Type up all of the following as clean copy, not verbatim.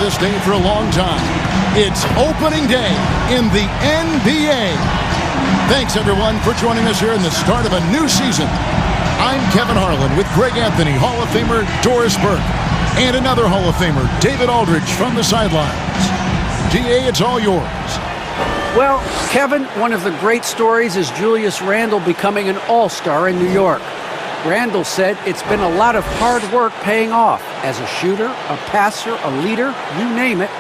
this day for a long time. It's opening day in the NBA. Thanks, everyone, for joining us here in the start of a new season. I'm Kevin Harlan with Greg Anthony, Hall of Famer Doris Burke, and another Hall of Famer, David Aldridge, from the sidelines. DA, it's all yours. Well, Kevin, one of the great stories is Julius Randle becoming an all-star in New York. Randle said it's been a lot of hard work paying off. As a shooter, a passer, a leader, you name it,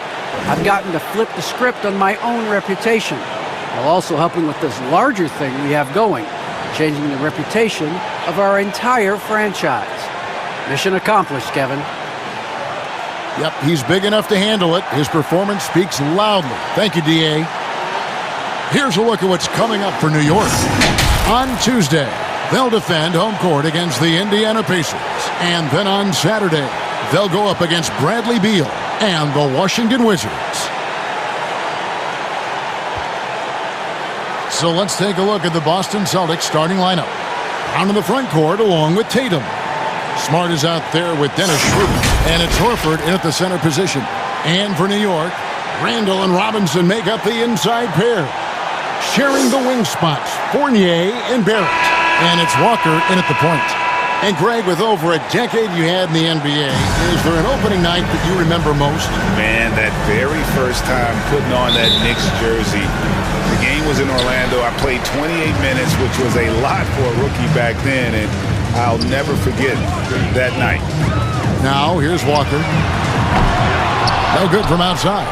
I've gotten to flip the script on my own reputation, while also helping with this larger thing we have going, changing the reputation of our entire franchise. Mission accomplished, Kevin. Yep, he's big enough to handle it. His performance speaks loudly. Thank you, DA. Here's a look at what's coming up for New York. On Tuesday, they'll defend home court against the Indiana Pacers. And then on Saturday, they'll go up against Bradley Beal and the Washington Wizards. So let's take a look at the Boston Celtics starting lineup. Out in the front court along with Tatum. Smart is out there with Dennis Schroeder. And it's Horford in at the center position. And for New York, Randle and Robinson make up the inside pair. Sharing the wing spots, Fournier and Barrett. And it's Walker in at the point. And Greg, with over a decade you had in the NBA, is there an opening night that you remember most? Man, that very first time putting on that Knicks jersey. The game was in Orlando. I played 28 minutes, which was a lot for a rookie back then, and I'll never forget that night. Now, here's Walker. No good from outside.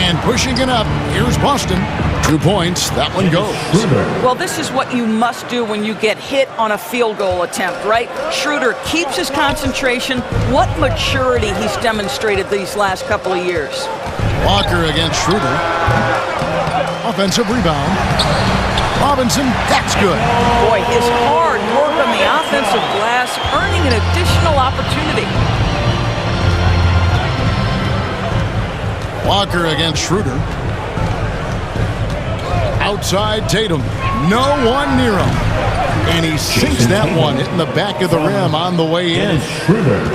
And pushing it up, here's Boston. 2 points, that one goes. Well, this is what you must do when you get hit on a field goal attempt, right? Schroeder keeps his concentration. What maturity he's demonstrated these last couple of years. Walker against Schroeder. Offensive rebound. Robinson, that's good. Boy, his hard work on the offensive glass, earning an additional opportunity. Walker against Schroeder. Outside Tatum. No one near him. And he sinks that one, hitting the back of the rim on the way in.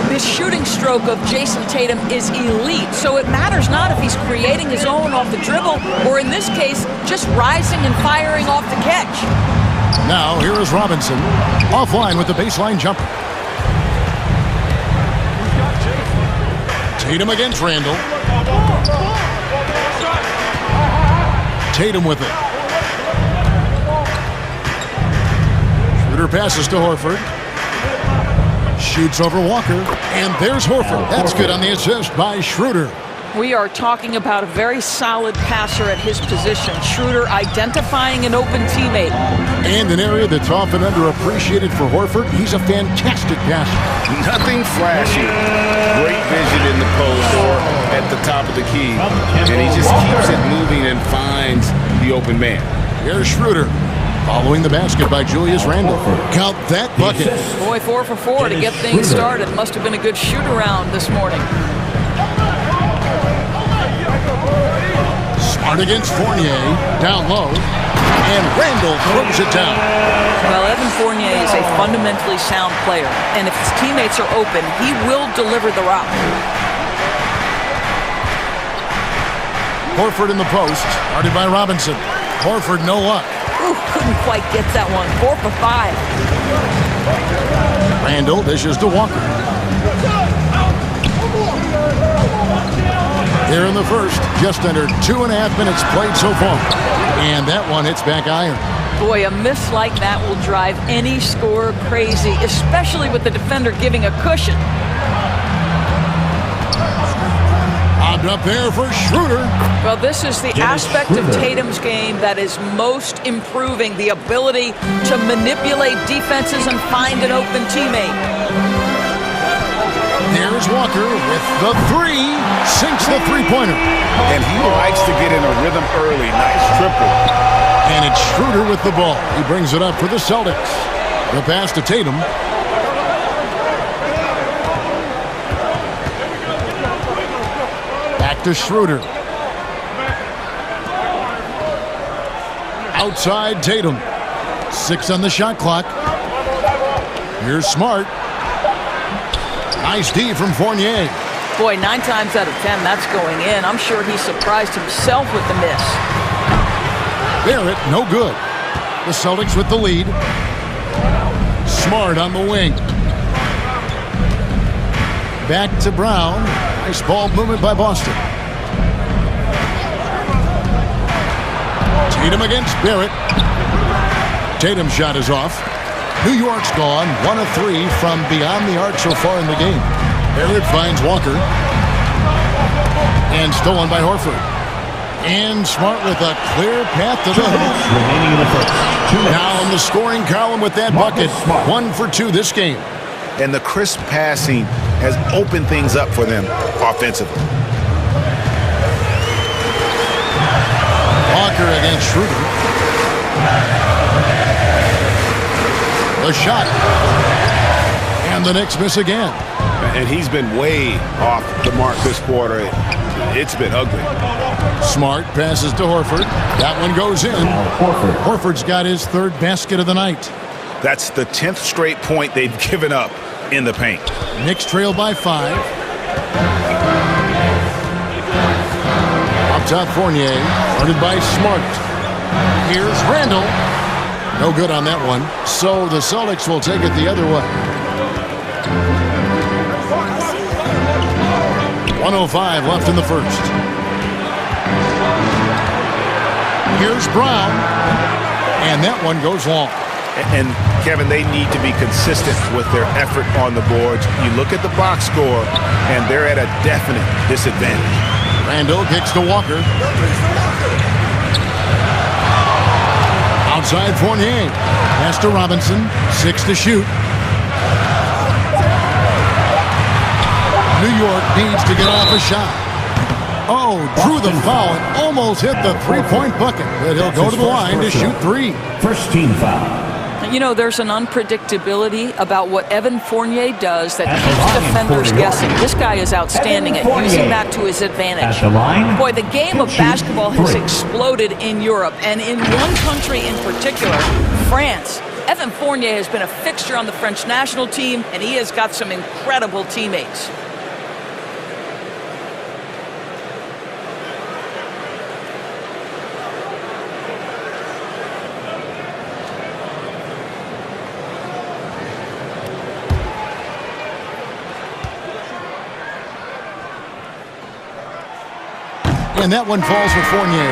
This shooting stroke of Jason Tatum is elite, so it matters not if he's creating his own off the dribble, or in this case, just rising and firing off the catch. Now, here is Robinson. Offline with the baseline jumper. Tatum against Randle. Tatum with it. Schroeder passes to Horford. Shoots over Walker. And there's Horford. That's good on the assist by Schroeder. We are talking about a very solid passer at his position. Schroeder identifying an open teammate. And an area that's often underappreciated for Horford, he's a fantastic passer. Nothing flashy. Great vision in the post or at the top of the key. And he just keeps it moving and finds the open man. Here's Schroeder. Following the basket by Julius Randle. Count that bucket. Boy, 4 for 4 to get things started. Must have been a good shoot-around this morning. Smart against Fournier. Down low. And Randle throws it down. Well, Evan Fournier is a fundamentally sound player. And if his teammates are open, he will deliver the rock. Horford in the post. Guarded by Robinson. Horford, no luck. Ooh, couldn't quite get that one. 4 for 5. Randle dishes to Walker. Here in the first, just under 2.5 minutes played so far. And that one hits back iron. Boy, a miss like that will drive any scorer crazy, especially with the defender giving a cushion. Lobbed up there for Schroeder. Well, this is the aspect of Tatum's game that is most improving, the ability to manipulate defenses and find an open teammate. There's Walker with the three. Sinks the three-pointer. And he likes to get in a rhythm early. Nice triple. And it's Schroeder with the ball. He brings it up for the Celtics. The pass to Tatum. Back to Schroeder. Outside Tatum. 6 on the shot clock. Here's Smart. Nice D from Fournier. Boy, 9 times out of 10, that's going in. I'm sure he surprised himself with the miss. Barrett, no good. The Celtics with the lead. Smart on the wing. Back to Brown. Nice ball movement by Boston. Tatum against Barrett. Tatum's shot is off. New York's gone 1 of 3 from beyond the arc so far in the game. Barrett finds Walker. And stolen by Horford. And Smart with a clear path to the hoop. Remaining in the first. Now in the scoring column with that bucket. 1 for 2 this game. And the crisp passing has opened things up for them offensively. Walker against Schroeder. The shot. And the Knicks miss again. And he's been way off the mark this quarter. It's been ugly. Smart passes to Horford. That one goes in. Horford's got his 3rd basket of the night. That's the 10th straight point they've given up in the paint. Knicks trail by 5. Up top, Fournier. Guarded by Smart. Here's Randall. No good on that one. So the Celtics will take it the other way. 1:05 left in the first. Here's Brown. And that one goes long. And, Kevin, they need to be consistent with their effort on the boards. You look at the box score, and they're at a definite disadvantage. Randall kicks to Walker. Outside Fournier. Pass to Robinson. 6 to shoot. New York needs to get off a shot. Oh, drew the foul and almost hit the three-point bucket. But he'll go to the line to shoot 3. First team foul. You know, there's an unpredictability about what Evan Fournier does that keeps defenders guessing. This guy is outstanding at using that to his advantage. Boy, the game of basketball has exploded in Europe, and in one country in particular, France. Evan Fournier has been a fixture on the French national team, and he has got some incredible teammates. And that one falls for Fournier.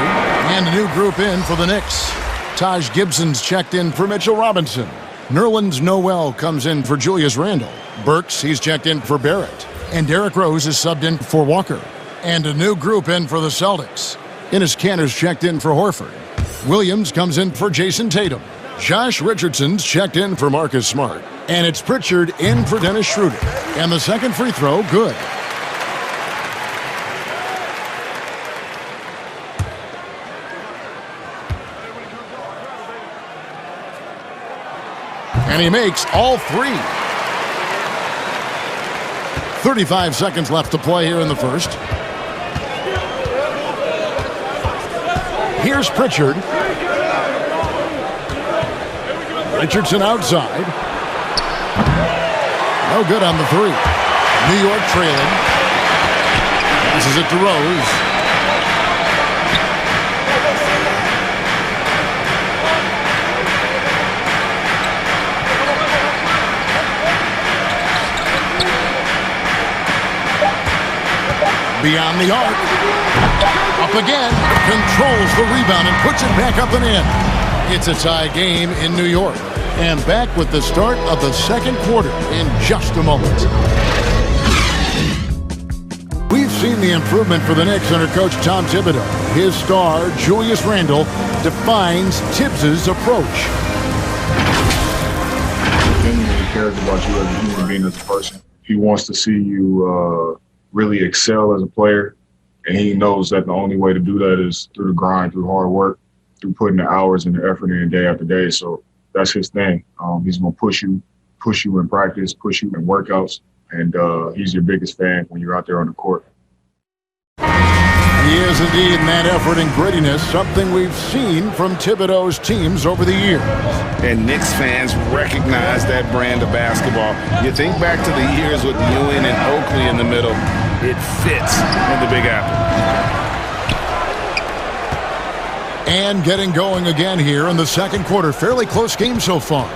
And a new group in for the Knicks. Taj Gibson's checked in for Mitchell Robinson. Nerlens Noel comes in for Julius Randle. Burks, he's checked in for Barrett. And Derrick Rose is subbed in for Walker. And a new group in for the Celtics. Enes Kanter's checked in for Horford. Williams comes in for Jason Tatum. Josh Richardson's checked in for Marcus Smart. And it's Pritchard in for Dennis Schroeder. And the second free throw, good. And he makes all 3. 35 seconds left to play here in the first. Here's Pritchard. Richardson outside. No good on the 3. New York trailing. Passes it to Rose. Beyond the arc. Up again. Controls the rebound and puts it back up and in. It's a tie game in New York. And back with the start of the second quarter in just a moment. We've seen the improvement for the Knicks under coach Tom Thibodeau. His star, Julius Randle, defines Tibbs' approach. He cares about you as a human being, as a person. He wants to see you really excel as a player, and he knows that the only way to do that is through the grind, through hard work, through putting the hours and the effort in day after day. So that's his thing. He's going to push you in practice, push you in workouts, and he's your biggest fan when you're out there on the court. He is indeed in that effort and grittiness, something we've seen from Thibodeau's teams over the years. And Knicks fans recognize that brand of basketball. You think back to the years with Ewing and Oakley in the middle. It fits in the Big Apple. And getting going again here in the second quarter. Fairly close game so far.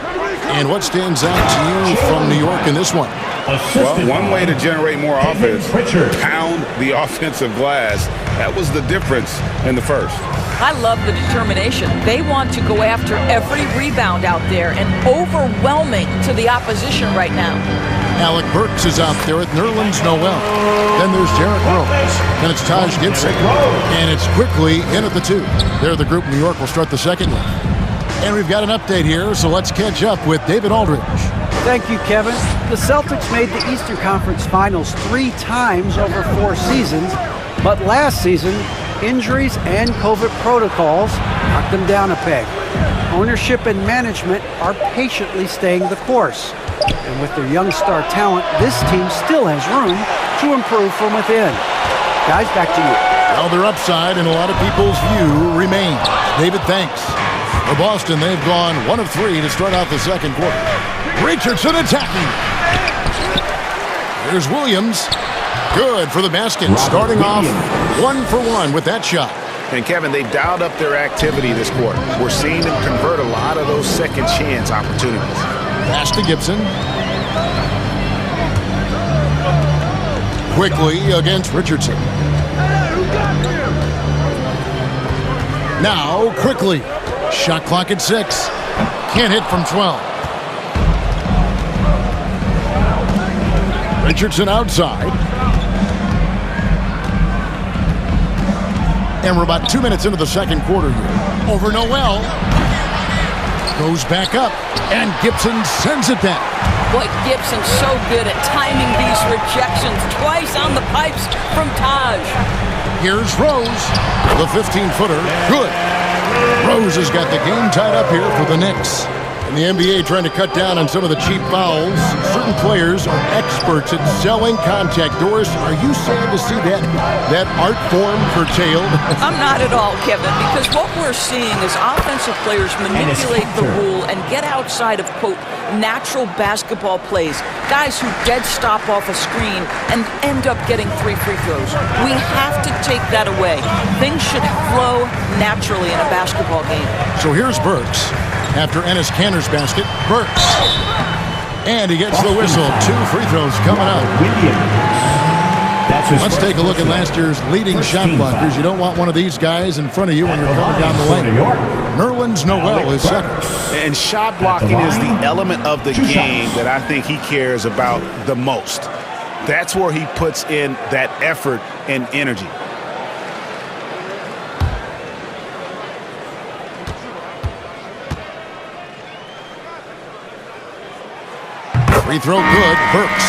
And what stands out to you from New York in this one? Well, one way to generate more offense, pound the offensive glass. That was the difference in the first. I love the determination. They want to go after every rebound out there and overwhelming to the opposition right now. Alec Burks is out there with Nerlens Noel. Then there's Derrick Rose. Then it's Taj Gibson. And it's quickly in at the 2. They're the group New York will start the second one. And we've got an update here, so let's catch up with David Aldridge. Thank you, Kevin. The Celtics made the Eastern Conference Finals 3 times over 4 seasons, but last season, injuries and COVID protocols knocked them down a peg. Ownership and management are patiently staying the course. And with their young star talent, this team still has room to improve from within. Guys, back to you. Well, their upside in a lot of people's view remains. David, thanks. For Boston, they've gone 1 of 3 to start out the second quarter. Richardson attacking. Here's Williams. Good for the basket. Starting off 1 for 1 with that shot. And, Kevin, they've dialed up their activity this quarter. We're seeing them convert a lot of those second chance opportunities. Pass to Gibson. Quickly against Richardson. Now, quickly. Shot clock at 6. Can't hit from 12. Richardson outside. And we're about 2 minutes into the second quarter here. Over Noel. Goes back up. And Gibson sends it down. Boy, Gibson's so good at timing these rejections. Twice on the pipes from Taj. Here's Rose. The 15-footer. Good. Rose has got the game tied up here for the Knicks. In the NBA, trying to cut down on some of the cheap fouls. Certain players are experts at selling contact. Doris, are you sad to see that art form curtailed? I'm not at all, Kevin, because what we're seeing is offensive players manipulate the rule and get outside of, quote, natural basketball plays. Guys who dead stop off a screen and end up getting 3 free throws. We have to take that away. Things should flow naturally in a basketball game. So here's Burks. After Enes Kanter's basket, Burks. And he gets the whistle. 2 free throws coming up. Let's take a look at last year's leading shot blockers. You don't want one of these guys in front of you when you're coming down the lane. Nerlens Noel is second. And shot blocking is the element of the game that I think he cares about the most. That's where he puts in that effort and energy. Free throw good. Burks.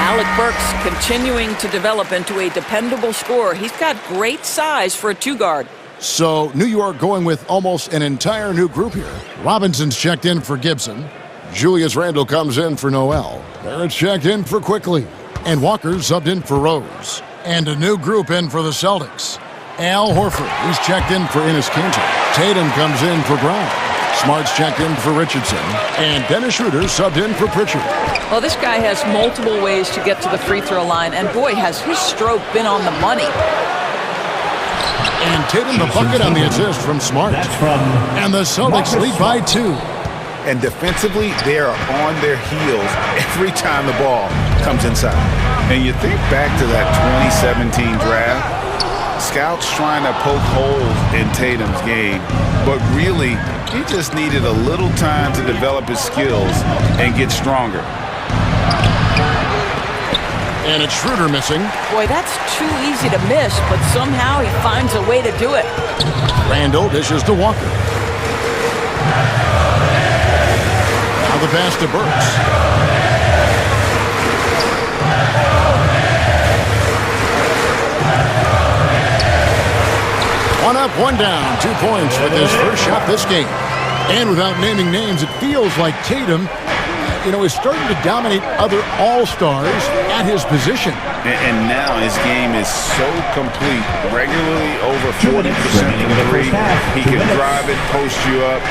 Alec Burks continuing to develop into a dependable scorer. He's got great size for a 2-guard. So New York going with almost an entire new group here. Robinson's checked in for Gibson. Julius Randle comes in for Noel. Barrett's checked in for Quickly. And Walker's subbed in for Rose. And a new group in for the Celtics. Al Horford, he's checked in for Enes Kanter. Tatum comes in for Brown. Smart's checked in for Richardson. And Dennis Schroeder subbed in for Pritchard. Well, this guy has multiple ways to get to the free throw line, and boy, has his stroke been on the money. And Tatum the bucket on the assist from Smart. And the Celtics lead by 2. And defensively, they are on their heels every time the ball comes inside. And you think back to that 2017 draft, scouts trying to poke holes in Tatum's game, but really, he just needed a little time to develop his skills and get stronger. And it's Schroeder missing. Boy, that's too easy to miss, but somehow he finds a way to do it. Randle dishes to Walker. Now the pass to Burks. One up, one down. 2 points with his first shot this game. And without naming names, it feels like Tatum, is starting to dominate other all-stars at his position. And now his game is so complete. Regularly over 40% from three. He can drive it, post you up.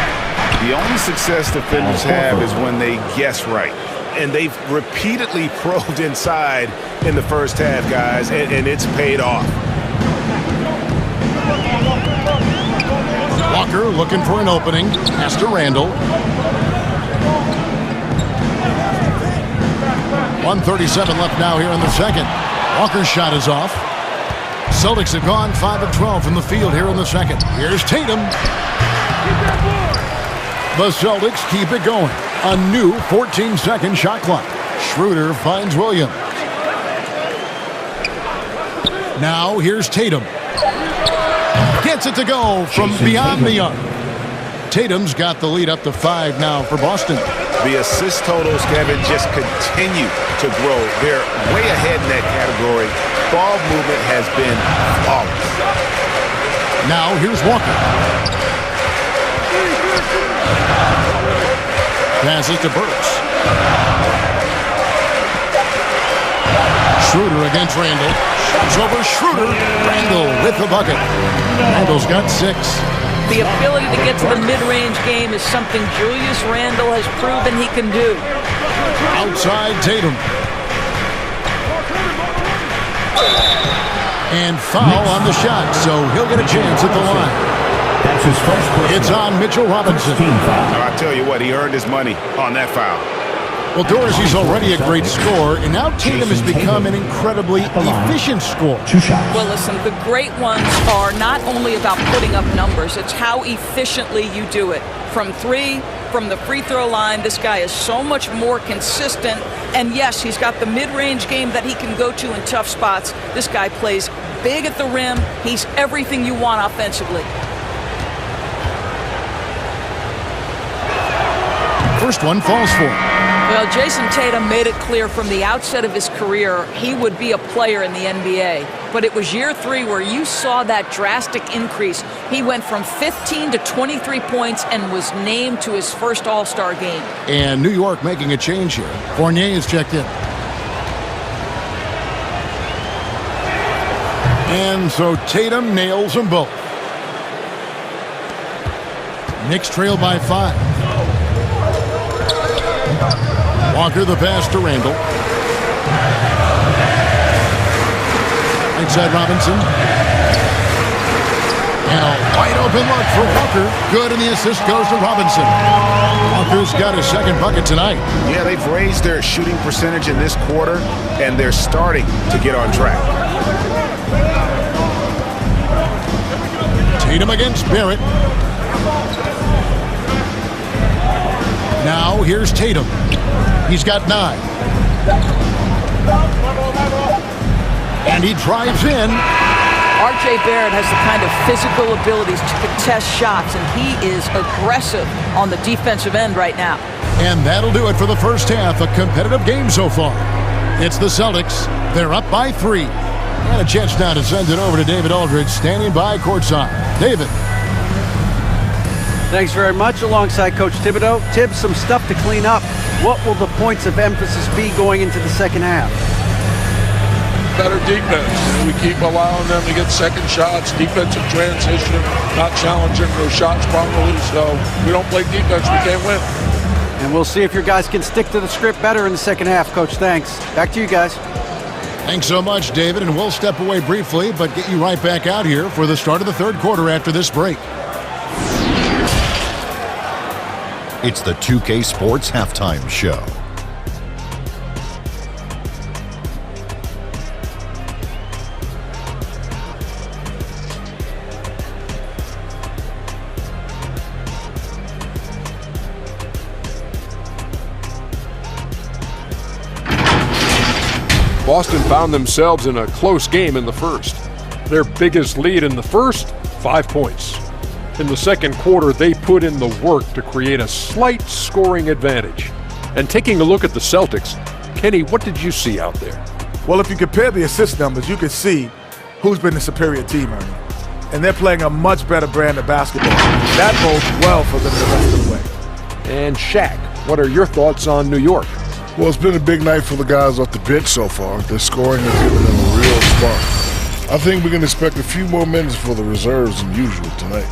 The only success defenders have is when they guess right. and they've repeatedly probed inside in the first half, guys, and it's paid off. Walker looking for an opening. Pass to Randall. 1:37 left now here in the second. Walker's shot is off. Celtics have gone 5 of 12 from the field here in the second. Here's Tatum. The Celtics keep it going. A new 14-second shot clock. Schroeder finds Williams. Now here's Tatum. Gets it to go from beyond the arc. Tatum's got the lead up to 5 now for Boston. The assist totals, Kevin, just continue to grow. They're way ahead in that category. Ball movement has been flawless. Now here's Walker. Passes to Burks. Schroeder against Randall. Shots over Schroeder. Randall with the bucket. Randall's got 6. The ability to get to the mid-range game is something Julius Randle has proven he can do. Outside Tatum. And foul on the shot, so he'll get a chance at the line. That's his first personal. It's on Mitchell Robinson. I tell you what, he earned his money on that foul. Well, Dorsey's already a great scorer, and now Tatum has become an incredibly efficient scorer. 2 shots. Well, listen, the great ones are not only about putting up numbers, it's how efficiently you do it. From 3, from the free throw line, this guy is so much more consistent. And yes, he's got the mid-range game that he can go to in tough spots. This guy plays big at the rim. He's everything you want offensively. First one falls for him. Well, Jason Tatum made it clear from the outset of his career he would be a player in the NBA. But it was year 3 where you saw that drastic increase. He went from 15 to 23 points and was named to his first All-Star game. And New York making a change here. Fournier is checked in. And so Tatum nails them both. Knicks trail by 5. Walker the pass to Randall. Right side Robinson. And a wide open look for Walker. Good, and the assist goes to Robinson. Walker's got his second bucket tonight. Yeah, they've raised their shooting percentage in this quarter, and they're starting to get on track. Tatum against Barrett. Now here's Tatum. He's got 9. And he drives in. R.J. Barrett has the kind of physical abilities to contest shots, and he is aggressive on the defensive end right now. And that'll do it for the first half. A competitive game so far. It's the Celtics. They're up by 3. And a chance now to send it over to David Aldridge, standing by courtside. David. Thanks very much. Alongside Coach Thibodeau. Tibbs, some stuff to clean up. What will the points of emphasis be going into the second half? Better defense. We keep allowing them to get second shots, defensive transition, not challenging those shots properly. So we don't play defense, we can't win. And we'll see if your guys can stick to the script better in the second half, Coach. Thanks. Back to you guys. Thanks so much, David. And we'll step away briefly, but get you right back out here for the start of the third quarter after this break. It's the 2K Sports Halftime Show. Boston found themselves in a close game in the first. Their biggest lead in the first, 5 points. In the second quarter, they put in the work to create a slight scoring advantage. And taking a look at the Celtics, Kenny, what did you see out there? Well, if you compare the assist numbers, you can see who's been the superior team, Ernie. And they're playing a much better brand of basketball. That bodes well for them the rest of the way. And Shaq, what are your thoughts on New York? Well, it's been a big night for the guys off the bench so far. Their scoring has given them a real spark. I think we can expect a few more minutes for the reserves than usual tonight.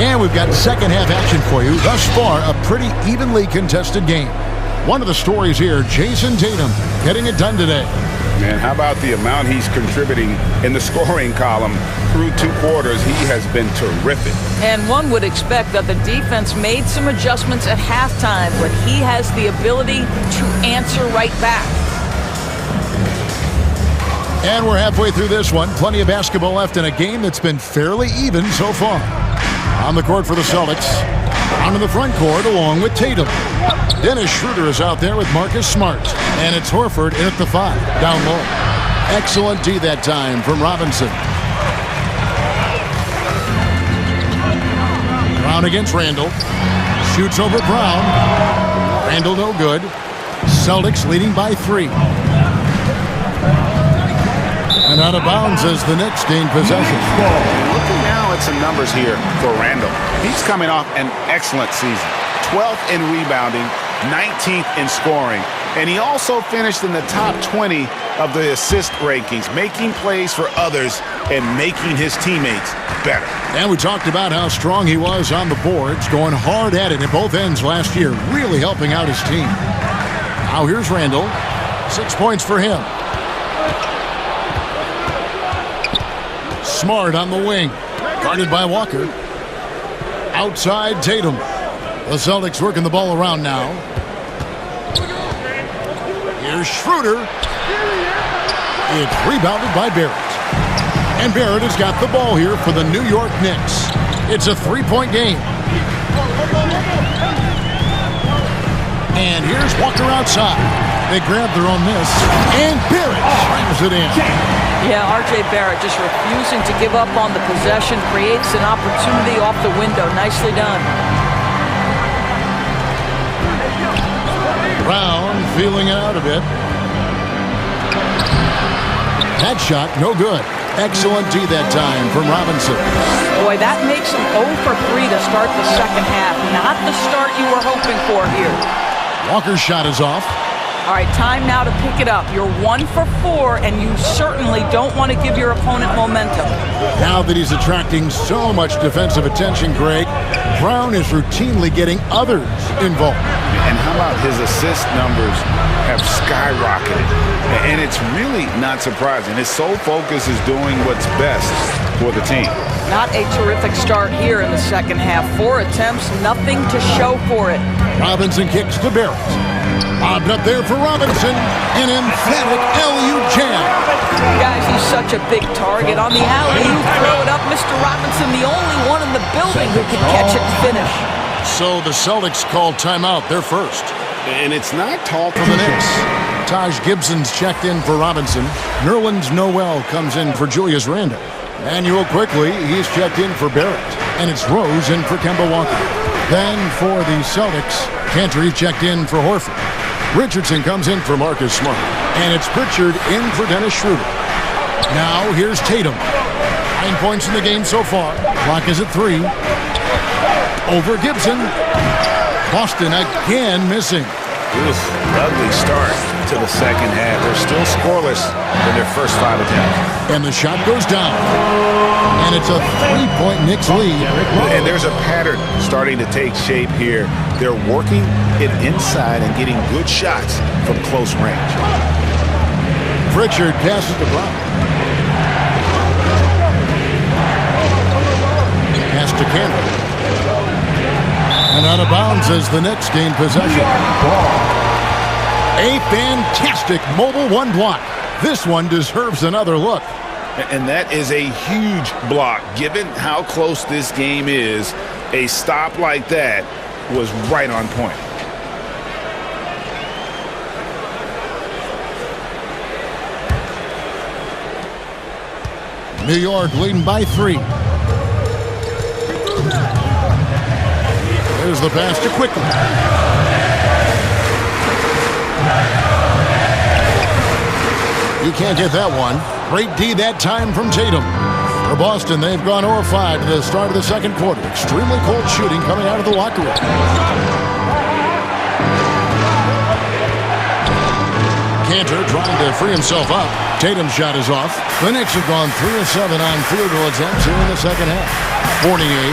And we've got second half action for you. Thus far, a pretty evenly contested game. One of the stories here, Jason Tatum getting it done today. Man, how about the amount he's contributing in the scoring column through 2 quarters? He has been terrific. And one would expect that the defense made some adjustments at halftime, but he has the ability to answer right back. And we're halfway through this one. Plenty of basketball left in a game that's been fairly even so far. On the court for the Celtics. Down in the front court along with Tatum. Dennis Schroeder is out there with Marcus Smart. And it's Horford in at the 5, down low. Excellent D that time from Robinson. Brown against Randall. Shoots over Brown. Randall no good. Celtics leading by 3. And out of bounds as the Knicks gain possession. Looking now at some numbers here for Randall. He's coming off an excellent season. 12th in rebounding, 19th in scoring. And he also finished in the top 20 of the assist rankings, making plays for others and making his teammates better. And we talked about how strong he was on the boards, going hard at it at both ends last year, really helping out his team. Now here's Randall. 6 points for him. Smart on the wing. Guarded by Walker. Outside Tatum. The Celtics working the ball around now. Here's Schroeder. It's rebounded by Barrett. And Barrett has got the ball here for the New York Knicks. It's a 3-point game. And here's Walker outside. They grab their own miss. And Barrett slams it in. Yeah, R.J. Barrett just refusing to give up on the possession, creates an opportunity off the window. Nicely done. Brown feeling it out a bit. That shot, no good. Excellent D that time from Robinson. Boy, that makes him 0 for 3 to start the second half. Not the start you were hoping for here. Walker's shot is off. All right, time now to pick it up. You're 1 for 4, and you certainly don't want to give your opponent momentum. Now that he's attracting so much defensive attention, Greg, Brown is routinely getting others involved. And how about his assist numbers have skyrocketed? And it's really not surprising. His sole focus is doing what's best for the team. Not a terrific start here in the second half. 4 attempts, nothing to show for it. Robinson kicks to Barrett. Bobbed up there for Robinson. An emphatic LU jam. Guys, he's such a big target. On the alley, you throw it up. Mr. Robinson, the only one in the building who can catch it and finish. So the Celtics call timeout, their first. And it's not tall for the Knicks. Taj Gibson's checked in for Robinson. Nerlens Noel comes in for Julius Randle. Manuel quickly, he's checked in for Barrett. And it's Rose in for Kemba Walker. Then for the Celtics, Cantor checked in for Horford. Richardson comes in for Marcus Smart. And it's Pritchard in for Dennis Schroeder. Now here's Tatum. 9 points in the game so far. Clock is at 3. Over Gibson. Boston again missing. This ugly start to the second half. They're still scoreless in their first 5 attempts. And the shot goes down. And it's a 3-point Knicks lead. And there's a pattern starting to take shape here. They're working it inside and getting good shots from close range. Pritchard passes to Brown. Pass to Cantor. And out of bounds as the Knicks gain possession. A fantastic mobile 1 block. This one deserves another look. And that is a huge block. Given how close this game is, a stop like that was right on point. New York leading by 3. There's the pass to Quickly. You can't get that one. Great D that time from Tatum. For Boston, they've gone 0-5 to the start of the second quarter. Extremely cold shooting coming out of the locker room. Cantor trying to free himself up. Tatum's shot is off. The Knicks have gone 3 of 7 on field goal attempts here in the second half. Fournier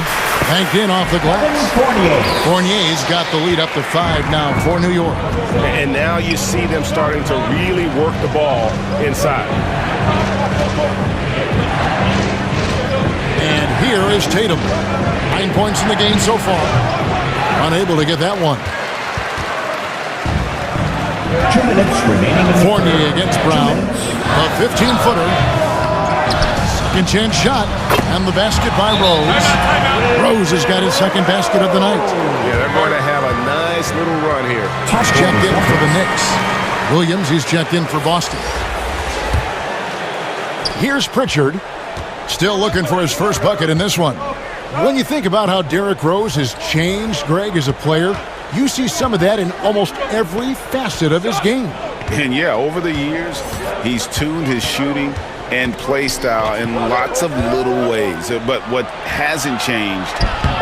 Banked in off the glass. Fournier's got the lead up to 5 now for New York. And now you see them starting to really work the ball inside. And here is Tatum. 9 points in the game so far. Unable to get that one. 2 minutes remaining. Fournier against Brown. A 15-footer. Second chance shot. And the basket by Rose. Rose has got his second basket of the night. Yeah, they're going to have a nice little run here. He's checked in for the Knicks. Williams, he's checked in for Boston. Here's Pritchard. Still looking for his first bucket in this one. When you think about how Derrick Rose has changed, Greg, as a player, you see some of that in almost every facet of his game. And yeah, over the years, he's tuned his shooting and play style in lots of little ways. But what hasn't changed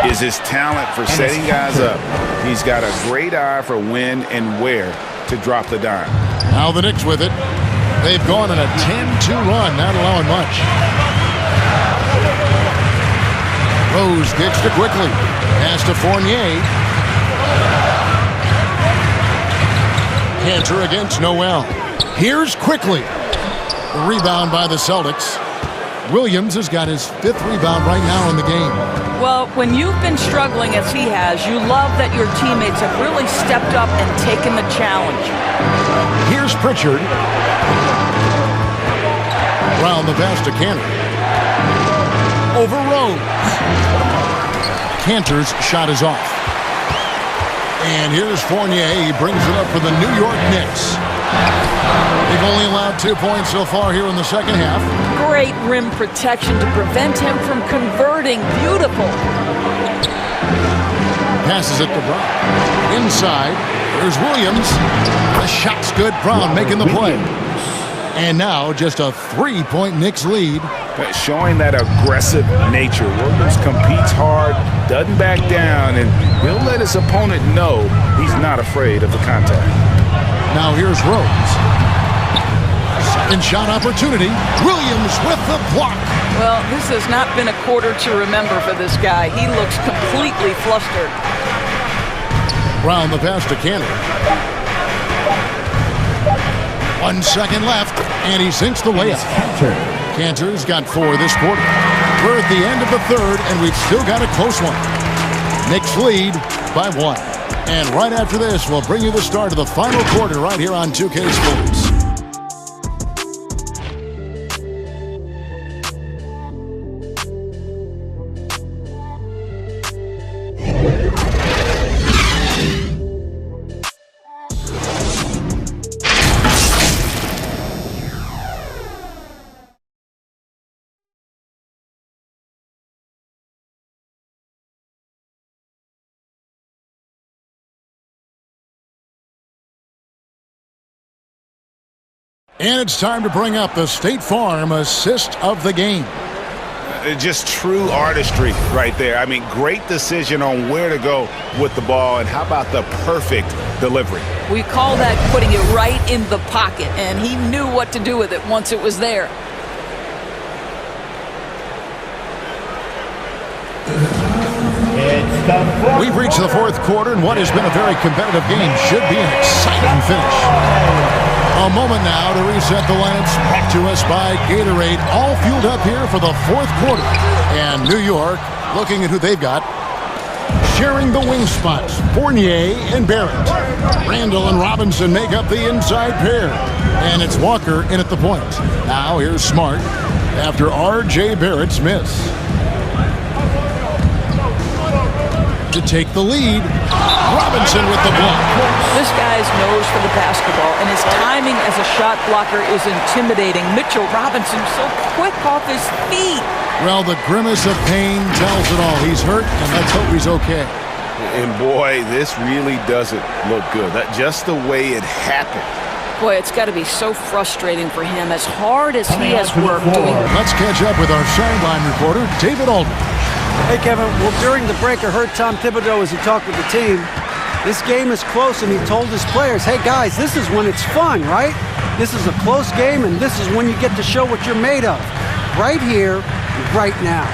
is his talent for setting guys up. He's got a great eye for when and where to drop the dime. Now the Knicks with it. They've gone on a 10-2 run, not allowing much. Rose gets to quickly. Pass to Fournier. Cantor against Noel. Here's quickly. Rebound by the Celtics. Williams has got his 5th rebound right now in the game. Well, when you've been struggling as he has, you love that your teammates have really stepped up and taken the challenge. Here's Pritchard. Round the pass to Cantor. Over Rose. Cantor's shot is off. And here's Fournier. He brings it up for the New York Knicks. They've only allowed 2 points so far here in the second half. Great rim protection to prevent him from converting. Beautiful. Passes it to Brown. Inside, there's Williams. The shot's good. Brown making the play. And now just a 3-point Knicks lead. Showing that aggressive nature. Williams competes hard, doesn't back down, and he'll let his opponent know he's not afraid of the contact. Now here's Rose. Second shot opportunity. Williams with the block. Well, this has not been a quarter to remember for this guy. He looks completely flustered. Brown the pass to Cantor. 1 second left, and he sinks the layup. Cantor's got 4 this quarter. We're at the end of the third, and we've still got a close one. Knicks lead by 1. And right after this, we'll bring you the start of the final quarter right here on 2K Sports. And it's time to bring up the State Farm assist of the game. Just true artistry right there. I mean, great decision on where to go with the ball, and how about the perfect delivery? We call that putting it right in the pocket, and he knew what to do with it once it was there. We've reached the fourth quarter, and what has been a very competitive game should be an exciting finish. A moment now to reset the lineups, brought to us by Gatorade, all fueled up here for the fourth quarter. And New York, looking at who they've got, sharing the wing spots, Fournier and Barrett. Randall and Robinson make up the inside pair. And it's Walker in at the point. Now here's Smart after R.J. Barrett's miss. To take the lead, Robinson with the block. This guy's nose for the basketball, and his timing as a shot blocker is intimidating. Mitchell Robinson so quick off his feet. Well, the grimace of pain tells it all. He's hurt, and let's hope he's okay. And boy, this really doesn't look good. That just the way it happened. Boy, it's got to be so frustrating for him, as hard as he has worked doing. Let's catch up with our sideline reporter, David Aldridge. Hey, Kevin. Well, during the break, I heard Tom Thibodeau as he talked with the team. This game is close, and he told his players, hey, guys, this is when it's fun, right? This is a close game, and this is when you get to show what you're made of. Right here, right now.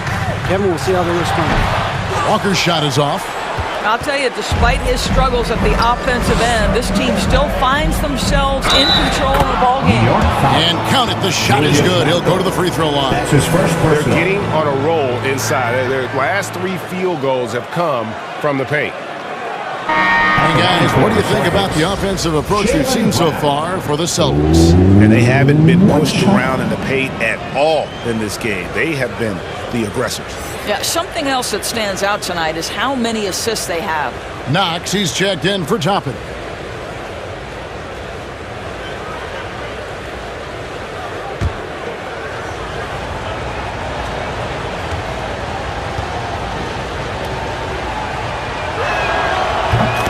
Kevin, we'll see how they respond. Walker's shot is off. I'll tell you, despite his struggles at the offensive end, this team still finds themselves in control of the ball game. And count it, the shot is good. He'll go to the free throw line. That's his first They're personal. getting on a roll inside. Their last 3 field goals have come from the paint. Hey guys, what do you think about the offensive approach we've seen so far for the Celtics? And they haven't been pushed around in the paint at all in this game. They have been the aggressors. Yeah, something else that stands out tonight is how many assists they have. Knox, he's checked in for Toppin.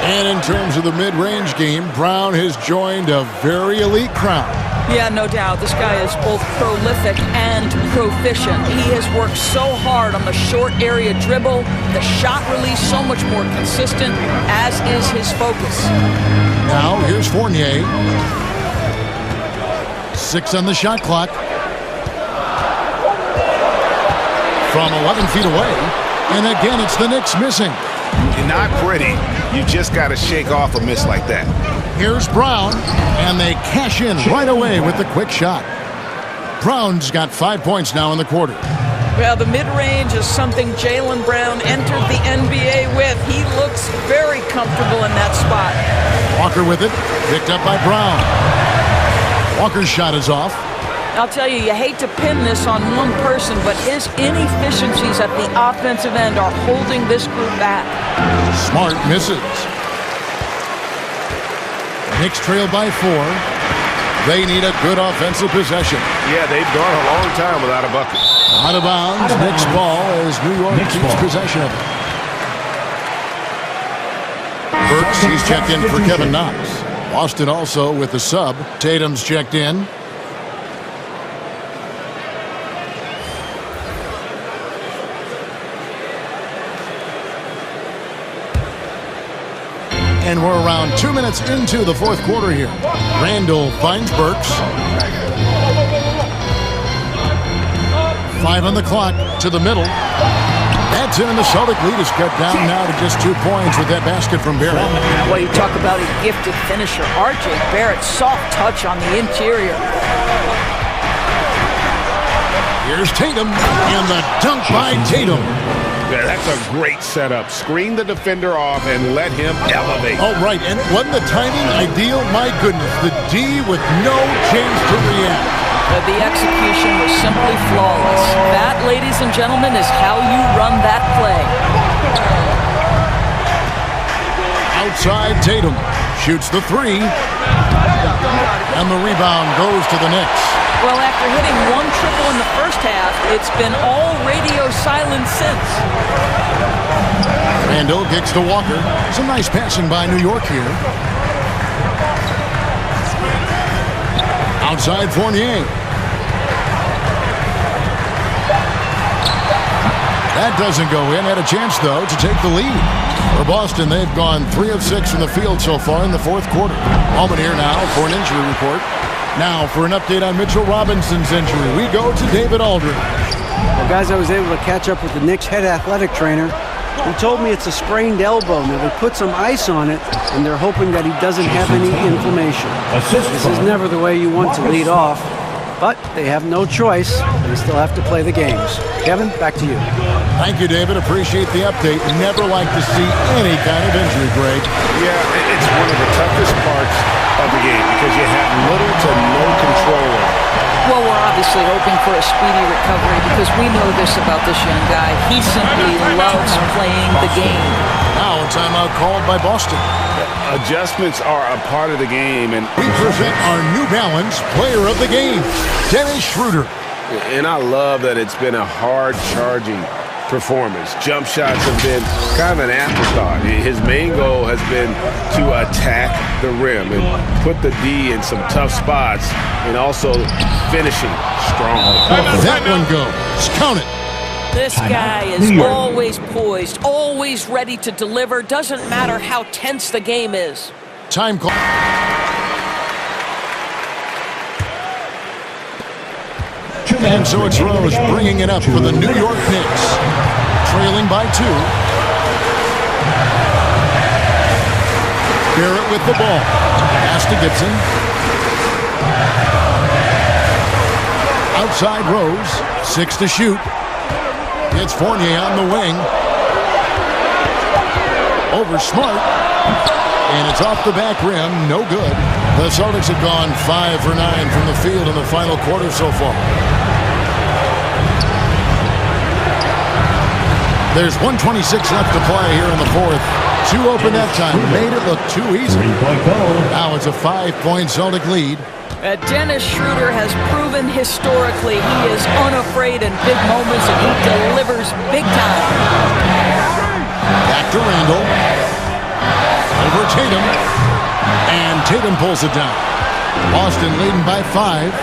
And in terms of the mid-range game, Brown has joined a very elite crowd. Yeah, no doubt. This guy is both prolific and proficient. He has worked so hard on the short area dribble, the shot release so much more consistent, as is his focus. Now, here's Fournier. 6 on the shot clock. From 11 feet away. And again, it's the Knicks missing. Not pretty. You just got to shake off a miss like that. Here's Brown, and they cash in right away with the quick shot. Brown's got 5 points now in the quarter. Well, the mid-range is something Jaylen Brown entered the NBA with. He looks very comfortable in that spot. Walker with it, picked up by Brown. Walker's shot is off. I'll tell you, you hate to pin this on one person, but his inefficiencies at the offensive end are holding this group back. Smart misses. Knicks trail by 4. They need a good offensive possession. Yeah, they've gone a long time without a bucket. Out of bounds, Knicks ball as New York keeps possession of it. Burks, he's checked in for Kevin Knox. Boston also with the sub. Tatum's checked in. And we're around 2 minutes into the fourth quarter here. Randall finds Burks. 5 on the clock to the middle. That's in, and the Celtic lead is cut down now to just 2 points with that basket from Barrett. Well, you talk about a gifted finisher. R.J. Barrett, soft touch on the interior. Here's Tatum, and the dunk by Tatum. Yeah, that's a great setup. Screen the defender off and let him elevate. Oh, right, and wasn't the timing ideal? My goodness, the D with no chance to react. The execution was simply flawless. That, ladies and gentlemen, is how you run that play. Outside, Tatum shoots the 3. And the rebound goes to the Knicks. Well, after hitting 1 triple in the first half, it's been all radio silence since. Randall kicks to Walker. Some nice passing by New York here. Outside, Fournier. That doesn't go in. Had a chance, though, to take the lead. For Boston, they've gone 3 of 6 from the field so far in the fourth quarter. Allman here now for an injury report. Now, for an update on Mitchell Robinson's injury, we go to David Aldridge. Well, guys, I was able to catch up with the Knicks head athletic trainer. He told me it's a sprained elbow. Now, they put some ice on it, and they're hoping that he doesn't have any inflammation. This is never the way you want to lead off, but they have no choice. They still have to play the games. Kevin, back to you. Thank you, David. Appreciate the update. Never like to see any kind of injury, Greg. Yeah, it's one of the toughest parts of the game because you have little to no control over it. Well, we're obviously hoping for a speedy recovery because we know this about this young guy. He simply loves playing the game. Now a timeout called by Boston. Adjustments are a part of the game, and we present our New Balance Player of the Game, Dennis Schroeder. And I love that it's been a hard-charging performance. Jump shots have been kind of an afterthought. His main goal has been to attack the rim and put the D in some tough spots and also finishing strong. That one goes. Count it. This guy is always poised, always ready to deliver. Doesn't matter how tense the game is. Time call. And so it's Rose bringing it up for the New York Knicks. Trailing trailing by 2. Barrett with the ball. Pass to Gibson. Outside Rose. 6 to shoot. It's Fournier on the wing. Over Smart. And it's off the back rim. No good. The Celtics have gone 5 for 9 from the field in the final quarter so far. There's 1:26 left to play here in the fourth. 2 open that time. Made it look too easy. Now it's a 5-point Celtic lead. Dennis Schroeder has proven historically he is unafraid in big moments, and he delivers big time. Back to Randall. Over Tatum. And Tatum pulls it down. Boston leading by 5.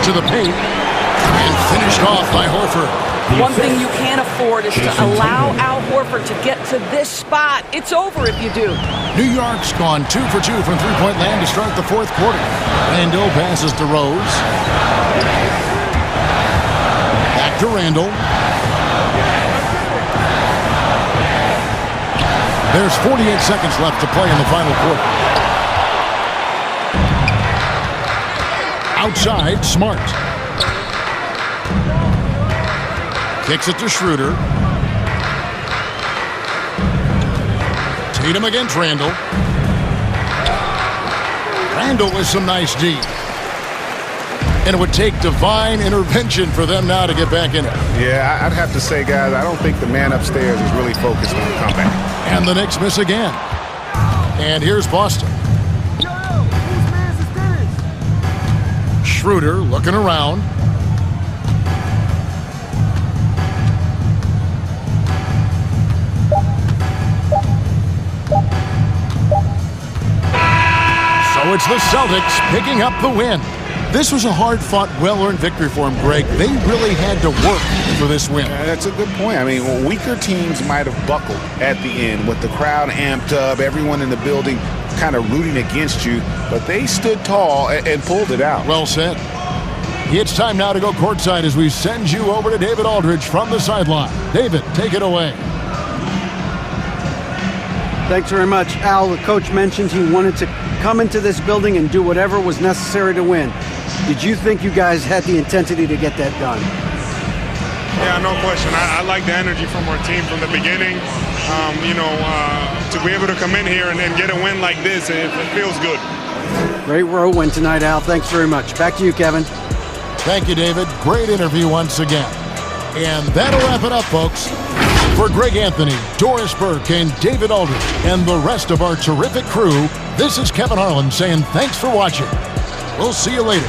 To the paint. And finished off by Horford. One thing you can't afford is to allow Al Horford to get to this spot. It's over if you do. New York's gone 2 for 2 from three-point land to start the fourth quarter. Randall passes to Rose. Back to Randall. There's 48 seconds left to play in the final quarter. Outside, Smart. Kicks it to Schroeder. Tatum against Randall. Randall with some nice D. And it would take divine intervention for them now to get back in it. Yeah, I'd have to say, guys, I don't think the man upstairs is really focused on the comeback. And the Knicks miss again. And here's Boston. Schroeder looking around. So it's the Celtics picking up the win. This was a hard-fought, well-earned victory for them, Greg. They really had to work for this win. That's a good point. I mean, weaker teams might have buckled at the end with the crowd amped up, everyone in the building kind of rooting against you, but they stood tall and pulled it out. Well said. It's time now to go courtside as we send you over to David Aldridge from the sideline. David, take it away. Thanks very much, Al. The coach mentioned he wanted to come into this building and do whatever was necessary to win. Did you think you guys had the intensity to get that done? Yeah, no question. I like the energy from our team from the beginning. To be able to come in here and get a win like this, it feels good. Great road win tonight, Al. Thanks very much. Back to you, Kevin. Thank you, David. Great interview once again. And that'll wrap it up, folks. For Greg Anthony, Doris Burke, and David Aldridge, and the rest of our terrific crew, this is Kevin Harlan saying thanks for watching. We'll see you later.